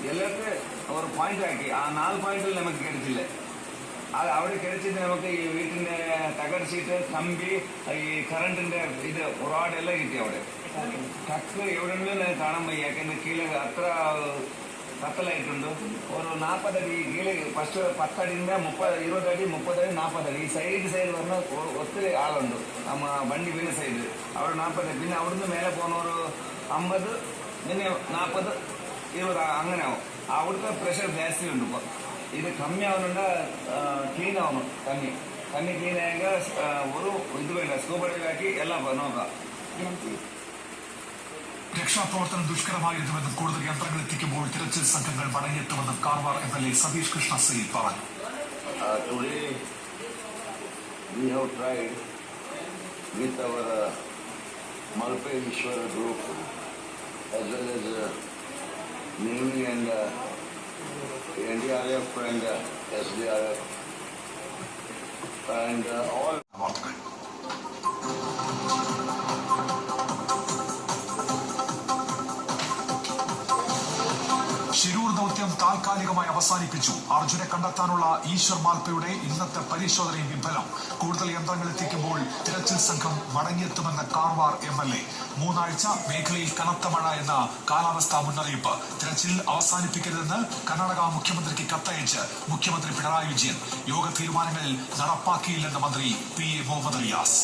എല്ലാവർക്കും ഒരു പോയിന്റ് ആക്കി. ആ 4 പോയിന്റിൽ നമുക്ക് കിടച്ചില്ല. അത് അവിടെ കിടച്ചിട്ട് നമുക്ക് ഈ വീട്ടിന്റെ തകർ ഷീറ്റ്, കമ്പി, ഈ കറണ്ടിന്റെ ഇത് റോഡ് എല്ലാം കിട്ടി. അവിടെ ട്രക്ക് എവിടെയെങ്കിലും കാണാൻ വയ്യ. ಯಾಕಂದ್ರೆ കീഴെ അത്ര കത്തലായിട്ടുണ്ട്. ഒരു 40 അടി കീഴെ ഫസ്റ്റ് 10 അടിಯಿಂದ 20 അടി 30 അടി 40 അടി ഈ സൈഡ് പറഞ്ഞ ഒത്തിരി ആളുണ്ട്. നമ്മ വണ്ടി വീണ സൈഡ് അവിടെ 40 അടി. പിന്നെ അവിടുന്ന് മേലെ പോകുന്ന ഒരു 50, പിന്നെ 40, 20 അങ്ങനെ ആവും. അവിടുത്തെ പ്രഷർ ജാസ്തി ഉണ്ട്. ഇപ്പം ഇത് കമ്മി ആവുന്നുണ്ട്, ക്ലീൻ ആവുന്നു. കണ്ണി ക്ലീൻ ആയെങ്കിൽ ഒരു ഇത് വേണ്ട, സ്കൂബ ഡൈവാക്കി എല്ലാം നോക്കാം. രക്ഷാപ്രവർത്തനം ദുഷ്കരമായിരുന്നുവെന്നും കൂടുതൽ യന്ത്രങ്ങൾ എത്തിക്കുമ്പോൾ തിരച്ചിൽ സംഘങ്ങൾ മടങ്ങിയെത്തുമെന്നും കാർവാർ MLA സതീഷ് കൃഷ്ണ സയ്യിദ് പറഞ്ഞു. Today we have tried with our Malpe Vishwara group as well as Navy and NDRF and SDRF and all. Shirur ദൗത്യം താൽക്കാലികമായി അവസാനിപ്പിച്ചു. അർജുനെ കണ്ടെത്താനുള്ള ഈശ്വർ മാൽപ്പയുടെ ഇന്നത്തെ പരിശോധനയും വിഫലം. കൂടുതൽ യന്ത്രങ്ങൾ എത്തിക്കുമ്പോൾ തിരച്ചിൽ സംഘം മടങ്ങിയെത്തുമെന്ന കാർവാർ MLA. 3 ആഴ്ച മേഖലയിൽ കനത്ത മഴ എന്ന കാലാവസ്ഥാ മുന്നറിയിപ്പ്. തിരച്ചിൽ അവസാനിപ്പിക്കരുതെന്ന് കർണാടക മുഖ്യമന്ത്രിക്ക് കത്തയച്ച് മുഖ്യമന്ത്രി പിണറായി വിജയൻ. യോഗ തീരുമാനങ്ങൾ നടപ്പാക്കിയില്ലെന്ന് മന്ത്രി PA മുഹമ്മദ് റിയാസ്.